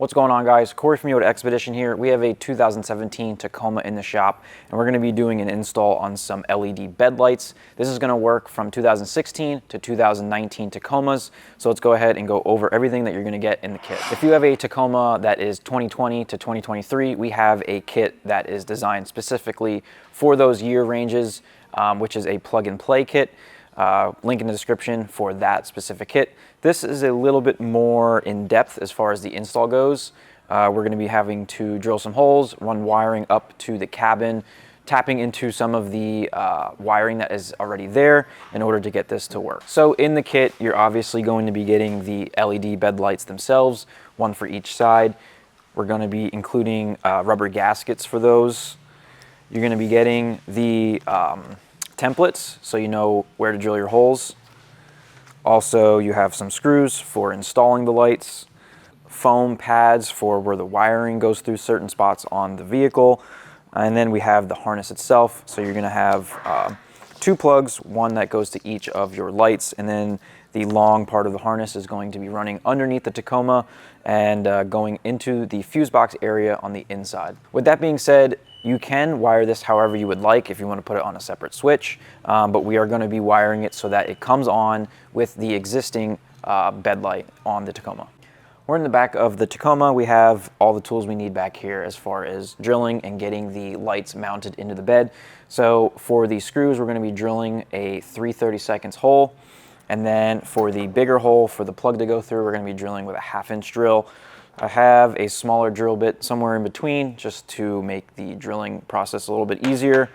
What's going on, guys? Corey from Expedition here. We have a 2017 Tacoma in the shop, and we're going to be doing an install on some LED bed lights. This is going to work from 2016 to 2019 Tacomas, so let's go ahead and go over everything that you're going to get in the kit. If you have a Tacoma that is 2020 to 2023, we have a kit that is designed specifically for those year ranges, which is a plug-and-play kit. Link in the description for that specific kit. This is a little bit more in depth as far as the install goes. We're going to be having to drill some holes, run wiring up to the cabin, tapping into some of the wiring that is already there in order to get this to work. So in the kit, you're obviously going to be getting the LED bed lights themselves, one for each side. We're going to be including rubber gaskets for those. You're going to be getting the templates, so you know where to drill your holes. Also, you have some screws for installing the lights, foam pads for where the wiring goes through certain spots on the vehicle, and then we have the harness itself. So you're going to have two plugs, one that goes to each of your lights, and then the long part of the harness is going to be running underneath the Tacoma and going into the fuse box area on the inside. With that being said, you can wire this however you would like if you want to put it on a separate switch, but we are going to be wiring it so that it comes on with the existing bed light on the Tacoma. We're in the back of the Tacoma. We have all the tools we need back here as far as drilling and getting the lights mounted into the bed. So for the screws, we're going to be drilling a 3/32 hole. And then for the bigger hole for the plug to go through, we're going to be drilling with a 1/2-inch drill. I have a smaller drill bit somewhere in between just to make the drilling process a little bit easier.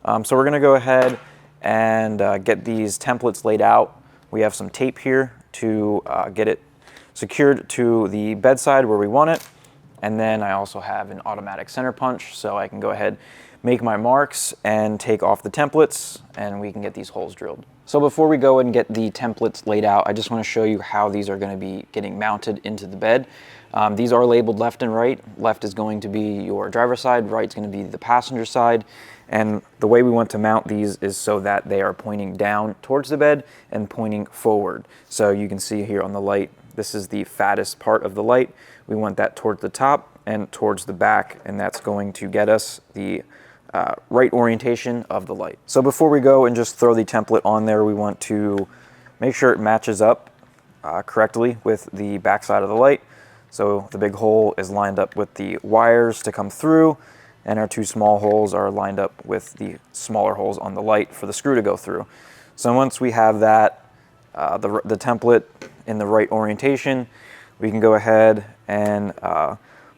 So we're going to go ahead and get these templates laid out. We have some tape here to get it secured to the bedside where we want it. And then I also have an automatic center punch, so I can go ahead, make my marks and take off the templates, and we can get these holes drilled. So before we go and get the templates laid out, I just want to show you how these are going to be getting mounted into the bed. These are labeled left and right. Left is going to be your driver's side, right is going to be the passenger side. And the way we want to mount these is so that they are pointing down towards the bed and pointing forward. So you can see here on the light, this is the fattest part of the light. We want that towards the top and towards the back, and that's going to get us the right orientation of the light. So before we go and just throw the template on there, we want to make sure it matches up correctly with the back side of the light. So the big hole is lined up with the wires to come through, and our two small holes are lined up with the smaller holes on the light for the screw to go through. So once we have that, the template in the right orientation, we can go ahead and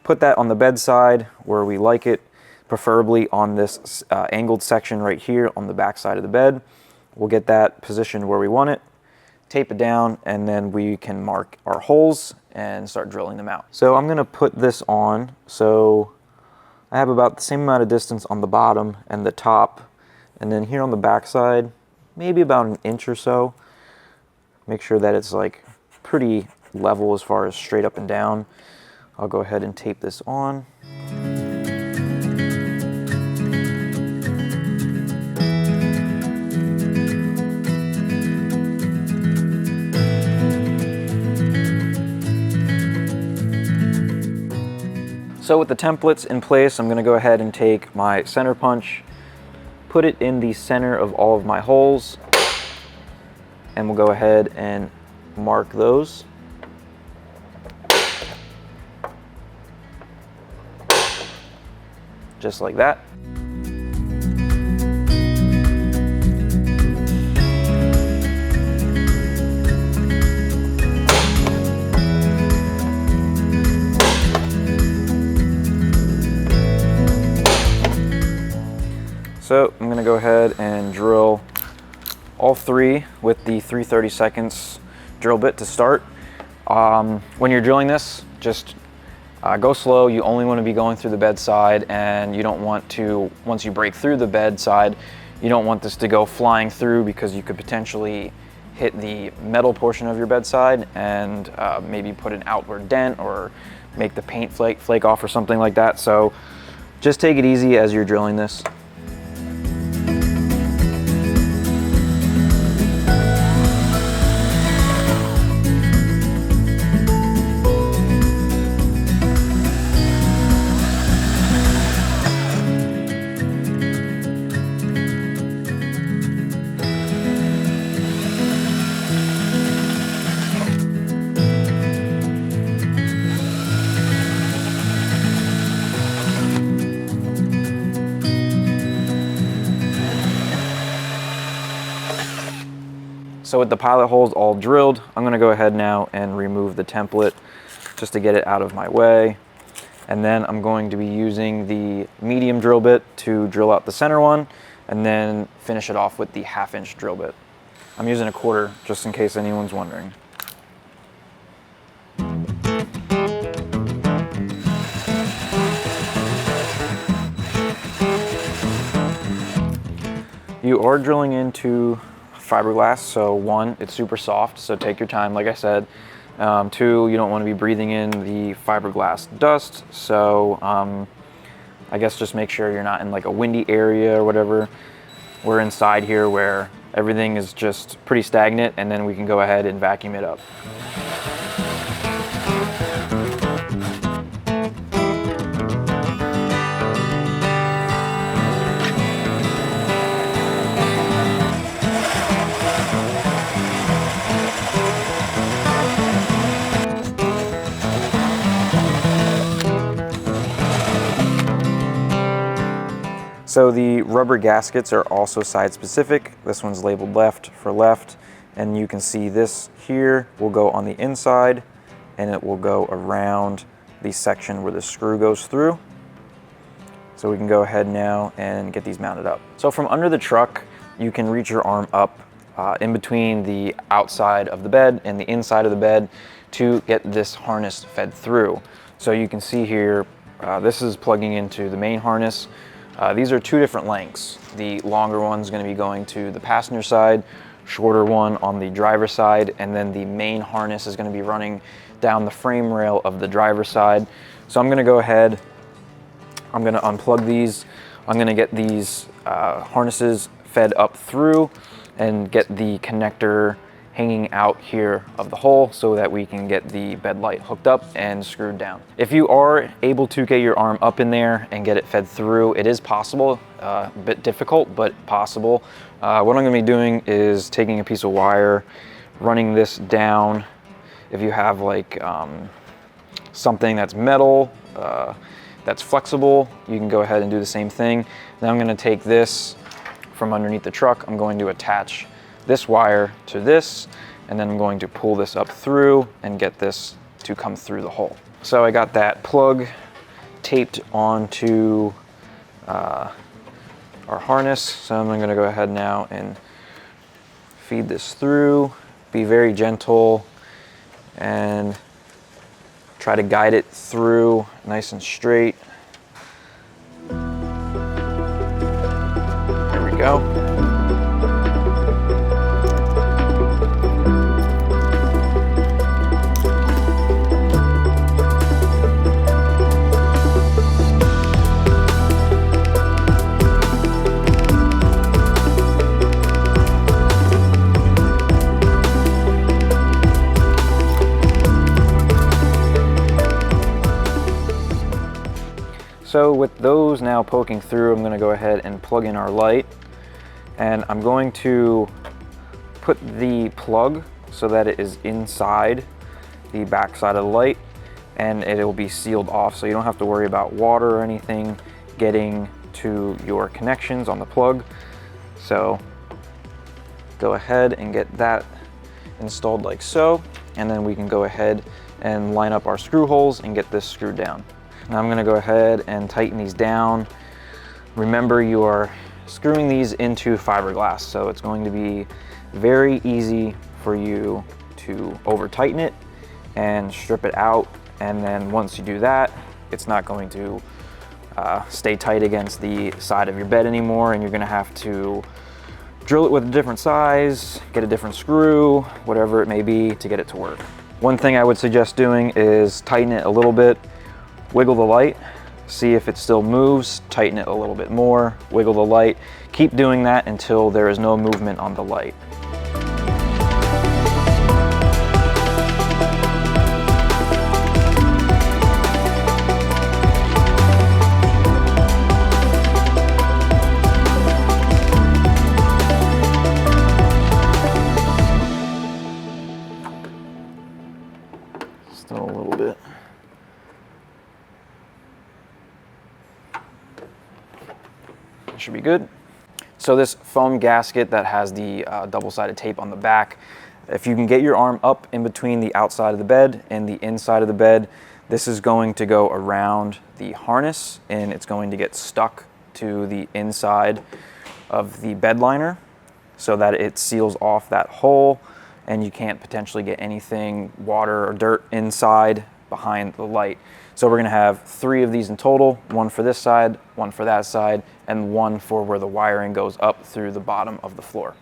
put that on the bedside where we like it, preferably on this angled section right here on the back side of the bed. We'll get that positioned where we want it, tape it down, and then we can mark our holes and start drilling them out. So I'm going to put this on. So I have about the same amount of distance on the bottom and the top, and then here on the back side, maybe about 1 inch or so. Make sure that it's like pretty level as far as straight up and down. I'll go ahead and tape this on. So with the templates in place, I'm going to go ahead and take my center punch, put it in the center of all of my holes, and we'll go ahead and mark those. Just like that. So I'm going to go ahead and drill all three with the 3/32 drill bit to start. When you're drilling this, just go slow. You only want to be going through the bedside, and you don't want to, once you break through the bedside, you don't want this to go flying through because you could potentially hit the metal portion of your bedside and maybe put an outward dent or make the paint flake off or something like that. So just take it easy as you're drilling this. So with the pilot holes all drilled, I'm gonna go ahead now and remove the template just to get it out of my way. And then I'm going to be using the medium drill bit to drill out the center one and then finish it off with the 1/2" drill bit. I'm using a 1/4 just in case anyone's wondering. You are drilling into fiberglass, so 1, it's super soft, so take your time, like I said. 2, you don't want to be breathing in the fiberglass dust, so I guess just make sure you're not in like a windy area or whatever. We're inside here where everything is just pretty stagnant, and then we can go ahead and vacuum it up. So the rubber gaskets are also side specific. This one's labeled left for left, and you can see this here will go on the inside and it will go around the section where the screw goes through. So we can go ahead now and get these mounted up. So from under the truck, you can reach your arm up in between the outside of the bed and the inside of the bed to get this harness fed through. So you can see here, this is plugging into the main harness. These are 2 different lengths. The longer one is going to be going to the passenger side, shorter one on the driver's side, and then the main harness is going to be running down the frame rail of the driver's side. So I'm going to go ahead, I'm going to unplug these, I'm going to get these harnesses fed up through and get the connector hanging out here of the hole so that we can get the bed light hooked up and screwed down. If you are able to get your arm up in there and get it fed through, it is possible, a bit difficult, but possible. What I'm gonna be doing is taking a piece of wire, running this down. If you have like something that's metal, that's flexible, you can go ahead and do the same thing. Then I'm gonna take this from underneath the truck, I'm going to attach this wire to this, and then I'm going to pull this up through and get this to come through the hole. So I got that plug taped onto our harness. So I'm going to go ahead now and feed this through. Be very gentle and try to guide it through nice and straight. There we go. So with those now poking through, I'm going to go ahead and plug in our light, and I'm going to put the plug so that it is inside the back side of the light, and it will be sealed off, so you don't have to worry about water or anything getting to your connections on the plug. So go ahead and get that installed like so, and then we can go ahead and line up our screw holes and get this screwed down. Now I'm going to go ahead and tighten these down. Remember, you are screwing these into fiberglass, so it's going to be very easy for you to over tighten it and strip it out, and then once you do that, it's not going to stay tight against the side of your bed anymore, and you're going to have to drill it with a different size, get a different screw, whatever it may be, to get it to work. One thing I would suggest doing is tighten it a little bit, wiggle the light, see if it still moves, tighten it a little bit more, wiggle the light. Keep doing that until there is no movement on the light. Still a little bit. Should be good. So this foam gasket that has the double-sided tape on the back, if you can get your arm up in between the outside of the bed and the inside of the bed, this is going to go around the harness and it's going to get stuck to the inside of the bed liner so that it seals off that hole and you can't potentially get anything, water or dirt inside behind the light. So we're gonna have 3 of these in total, 1 for this side, 1 for that side, and 1 for where the wiring goes up through the bottom of the floor.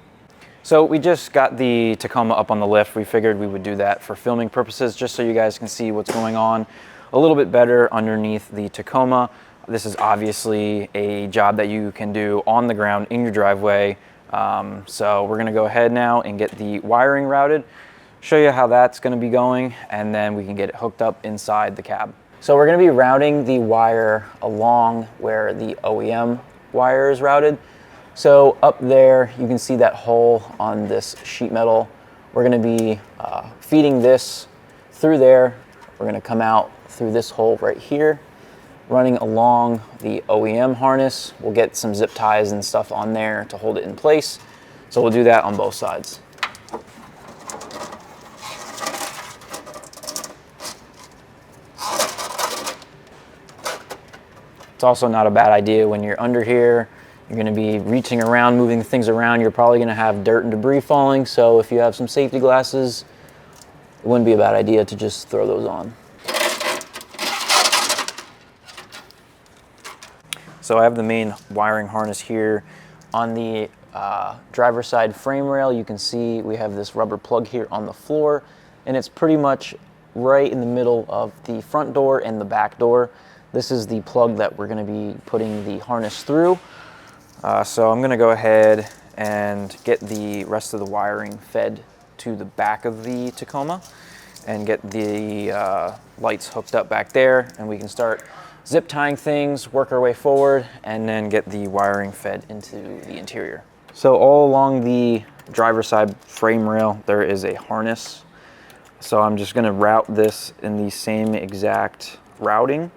So we just got the Tacoma up on the lift. We figured we would do that for filming purposes, just so you guys can see what's going on a little bit better underneath the Tacoma. This is obviously a job that you can do on the ground in your driveway. So we're gonna go ahead now and get the wiring routed, show you how that's gonna be going, and then we can get it hooked up inside the cab. So we're gonna be routing the wire along where the OEM wire is routed. So up there, you can see that hole on this sheet metal. We're gonna be feeding this through there. We're gonna come out through this hole right here, running along the OEM harness. We'll get some zip ties and stuff on there to hold it in place. So we'll do that on both sides. It's also not a bad idea when you're under here. You're gonna be reaching around, moving things around. You're probably gonna have dirt and debris falling. So if you have some safety glasses, it wouldn't be a bad idea to just throw those on. So I have the main wiring harness here. On the driver's side frame rail, you can see we have this rubber plug here on the floor, and it's pretty much right in the middle of the front door and the back door. This is the plug that we're gonna be putting the harness through. So I'm gonna go ahead and get the rest of the wiring fed to the back of the Tacoma and get the lights hooked up back there, and we can start zip tying things, work our way forward, and then get the wiring fed into the interior. So all along the driver's side frame rail, there is a harness. So I'm just gonna route this in the same exact routing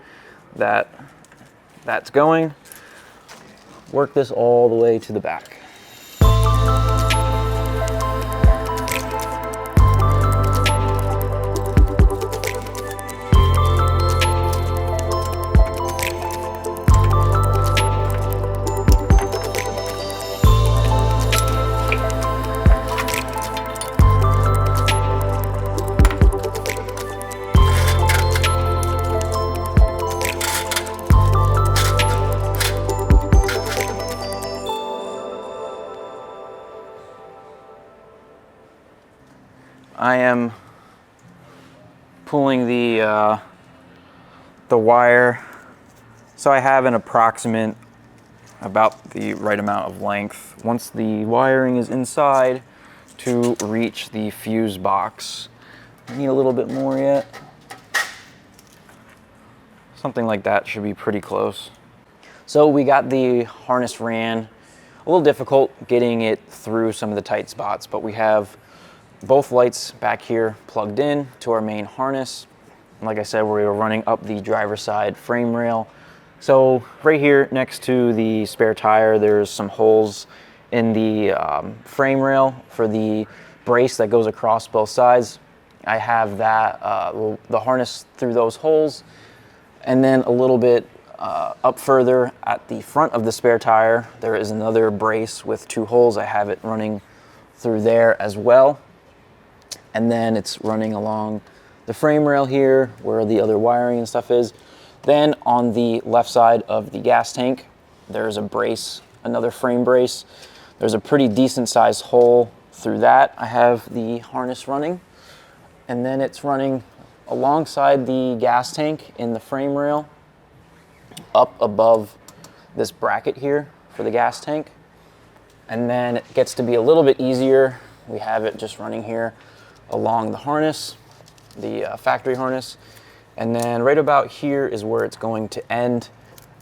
that's going. Work this all the way to the back. I am pulling the wire, so I have an approximate about the right amount of length. Once the wiring is inside to reach the fuse box, I need a little bit more yet. Something like that should be pretty close. So we got the harness ran. A little difficult getting it through some of the tight spots, but we have both lights back here plugged in to our main harness. And like I said, we were running up the driver's side frame rail. So right here next to the spare tire, there's some holes in the frame rail for the brace that goes across both sides. I have that the harness through those holes, and then a little bit up further at the front of the spare tire, there is another brace with 2 holes. I have it running through there as well. And then it's running along the frame rail here where the other wiring and stuff is. Then on the left side of the gas tank, there's a brace, another frame brace. There's a pretty decent sized hole through that. I have the harness running, and then it's running alongside the gas tank in the frame rail up above this bracket here for the gas tank. And then it gets to be a little bit easier. We have it just running here along the harness, the factory harness. And then right about here is where it's going to end.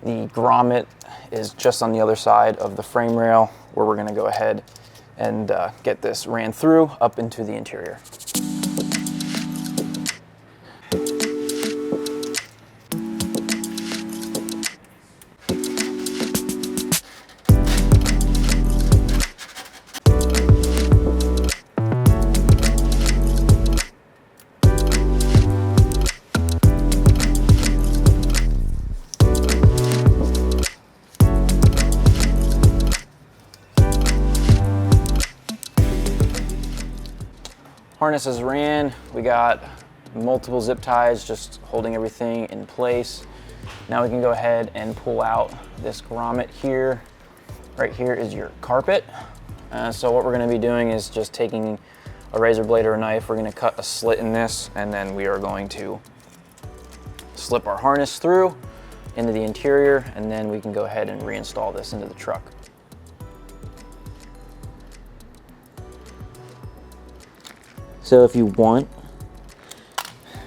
The grommet is just on the other side of the frame rail, where we're gonna go ahead and get this ran through up into the interior. Harnesses ran. We got multiple zip ties just holding everything in place. Now we can go ahead and pull out this grommet here. Right here is your carpet. So what we're gonna be doing is just taking a razor blade or a knife. We're gonna cut a slit in this, and then we are going to slip our harness through into the interior, and then we can go ahead and reinstall this into the truck. So if you want,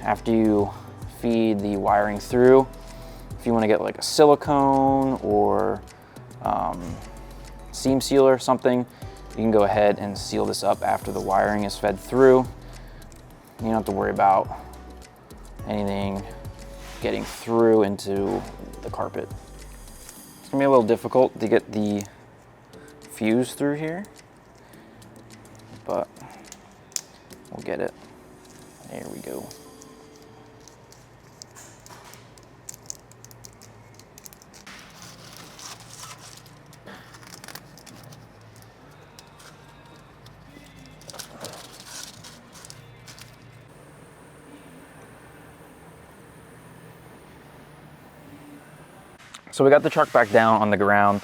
after you feed the wiring through, if you want to get like a silicone or seam sealer or something, you can go ahead and seal this up after the wiring is fed through. You don't have to worry about anything getting through into the carpet. It's gonna be a little difficult to get the fuse through here, but we'll get it. There we go. So we got the truck back down on the ground.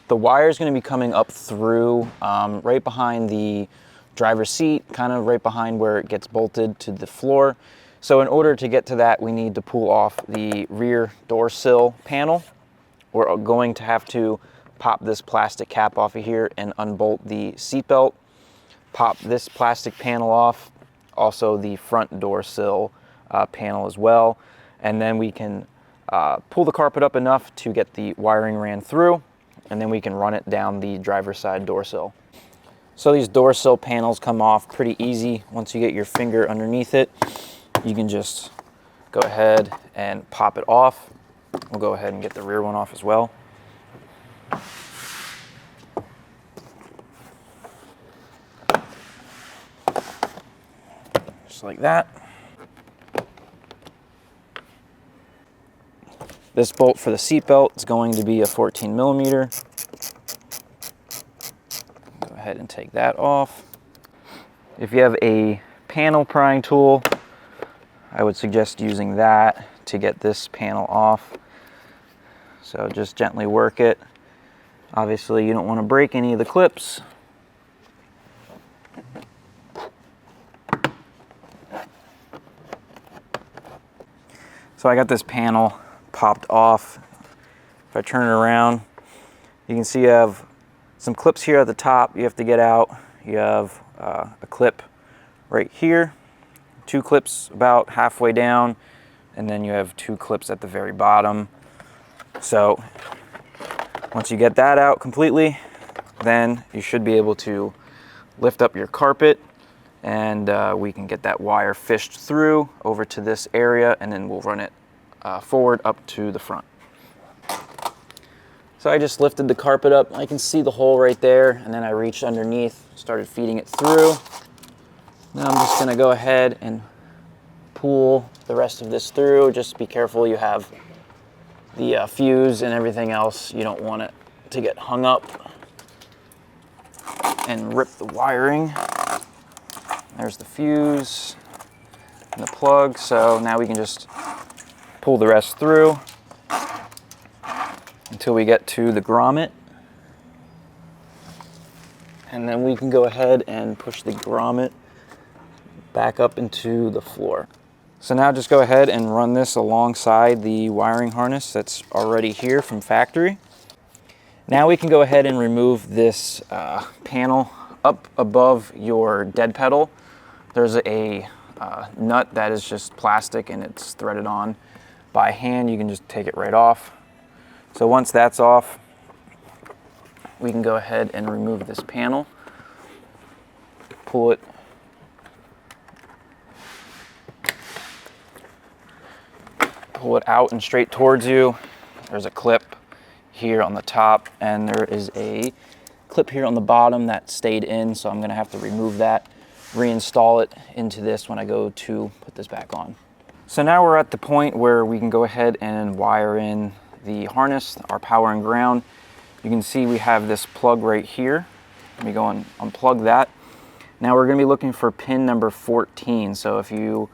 The wire is going to be coming up through right behind the driver's seat, kind of right behind where it gets bolted to the floor. So in order to get to that, we need to pull off the rear door sill panel. We're going to have to pop this plastic cap off of here and unbolt the seat belt, pop this plastic panel off, also the front door sill panel as well, and then we can pull the carpet up enough to get the wiring ran through, and then we can run it down the driver's side door sill. So these door sill panels come off pretty easy. Once you get your finger underneath it, you can just go ahead and pop it off. We'll go ahead and get the rear one off as well. Just like that. This bolt for the seat belt is going to be a 14 millimeter. Go ahead and take that off. If you have a panel prying tool, I would suggest using that to get this panel off. So just gently work it. Obviously you don't want to break any of the clips. So I got this panel popped off. If I turn it around, you can see you have some clips here at the top you have to get out. You have a clip right here, two clips about halfway down, and then you have two clips at the very bottom. So once you get that out completely, then you should be able to lift up your carpet, and we can get that wire fished through over to this area, and then we'll run it forward up to the front. So I just lifted the carpet up. I can see the hole right there, and then I reached underneath, started feeding it through. Now I'm just gonna go ahead and pull the rest of this through. Just be careful you have the fuse and everything else. You don't want it to get hung up and rip the wiring. There's the fuse and the plug. So now we can just pull the rest through until we get to the grommet. And then we can go ahead and push the grommet back up into the floor. So now just go ahead and run this alongside the wiring harness that's already here from factory. Now we can go ahead and remove this panel up above your dead pedal. There's a nut that is just plastic and it's threaded on by hand. You can just take it right off. So once that's off, we can go ahead and remove this panel, pull it out and straight towards you. There's a clip here on the top, and there is a clip here on the bottom that stayed in, so I'm gonna have to remove that, reinstall it into this when I go to put this back on. So now we're at the point where we can go ahead and wire in the harness, our power and ground. You can see we have this plug right here. Let me go and unplug that. Now we're going to be looking for pin number 14. So if you,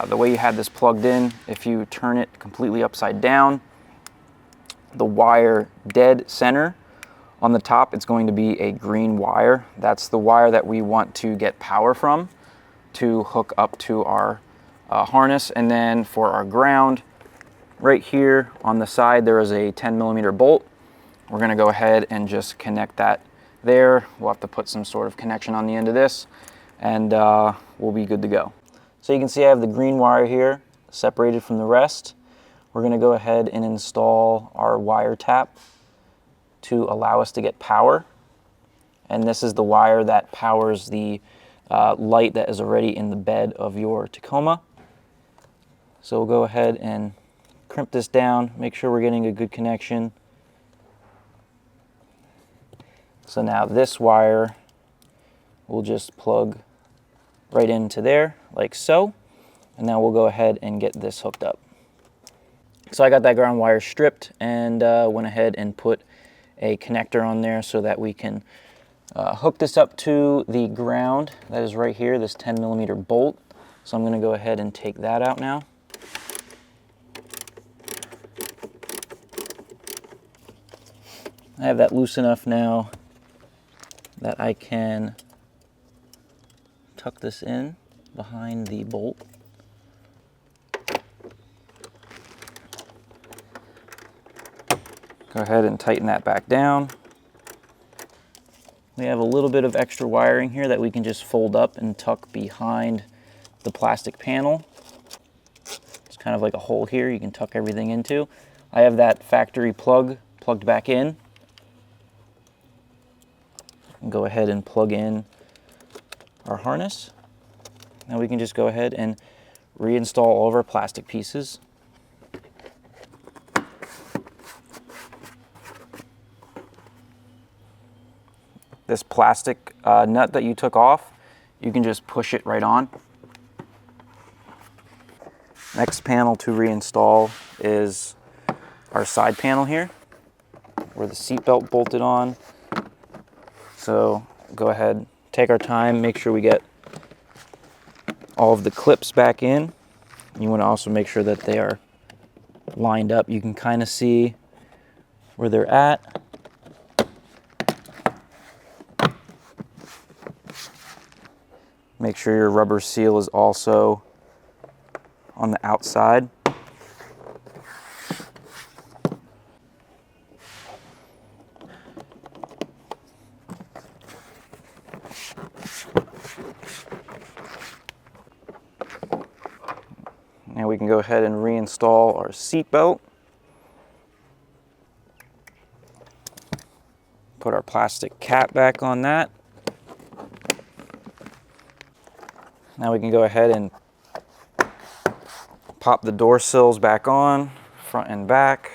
the way you had this plugged in, if you turn it completely upside down, the wire dead center on the top, it's going to be a green wire. That's the wire that we want to get power from to hook up to our harness. And then for our ground, right here on the side, there is a 10mm bolt. We're going to go ahead and just connect that there. We'll have to put some sort of connection on the end of this, and we'll be good to go. So you can see I have the green wire here separated from the rest. We're going to go ahead and install our wire tap to allow us to get power. And this is the wire that powers the light that is already in the bed of your Tacoma. So we'll go ahead and crimp this down, make sure we're getting a good connection. So now this wire will just plug right into there, like so. And now we'll go ahead and get this hooked up. So I got that ground wire stripped and went ahead and put a connector on there so that we can hook this up to the ground that is right here, this 10mm bolt. So I'm going to go ahead and take that out now. I have that loose enough now that I can tuck this in behind the bolt. Go ahead and tighten that back down. We have a little bit of extra wiring here that we can just fold up and tuck behind the plastic panel. It's kind of like a hole here you can tuck everything into. I have that factory plug plugged back in. And go ahead and plug in our harness. Now we can just go ahead and reinstall all of our plastic pieces. This plastic nut that you took off, you can just push it right on. Next panel to reinstall is our side panel here, where the seat belt bolted on. So go ahead, take our time, make sure we get all of the clips back in. You want to also make sure that they are lined up. You can kind of see where they're at. Make sure your rubber seal is also on the outside. Now we can go ahead and reinstall our seat belt. Put our plastic cap back on that. Now we can go ahead and pop the door sills back on, front and back.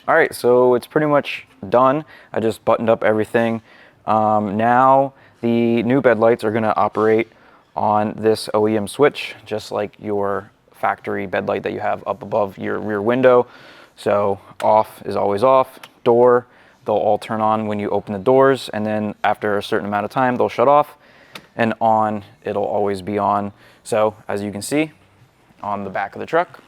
All right, so it's pretty much done. I just buttoned up everything. Now the new bed lights are gonna operate on this OEM switch, just like your factory bed light that you have up above your rear window. So off is always off, door, they'll all turn on when you open the doors, and then after a certain amount of time, they'll shut off, and on, it'll always be on. So as you can see on the back of the truck,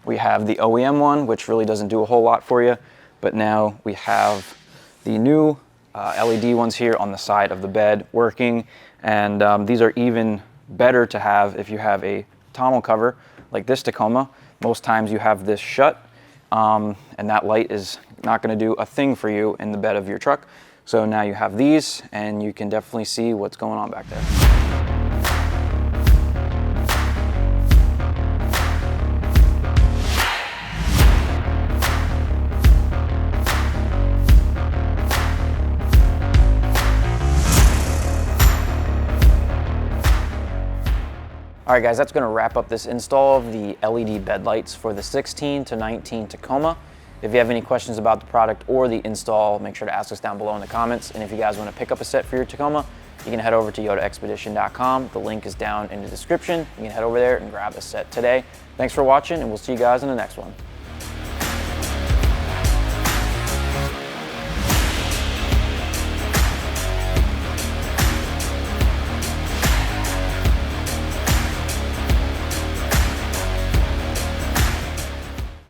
we have the OEM one, which really doesn't do a whole lot for you, but now we have the new LED ones here on the side of the bed working, and these are even better to have if you have a tonneau cover like this Tacoma. Most times you have this shut, and that light is not going to do a thing for you in the bed of your truck. So now you have these, and you can definitely see what's going on back there. All right guys, that's gonna wrap up this install of the LED bed lights for the 16 to 19 Tacoma. If you have any questions about the product or the install, make sure to ask us down below in the comments. And if you guys wanna pick up a set for your Tacoma, you can head over to yodaexpedition.com. The link is down in the description. You can head over there and grab a set today. Thanks for watching, and we'll see you guys in the next one.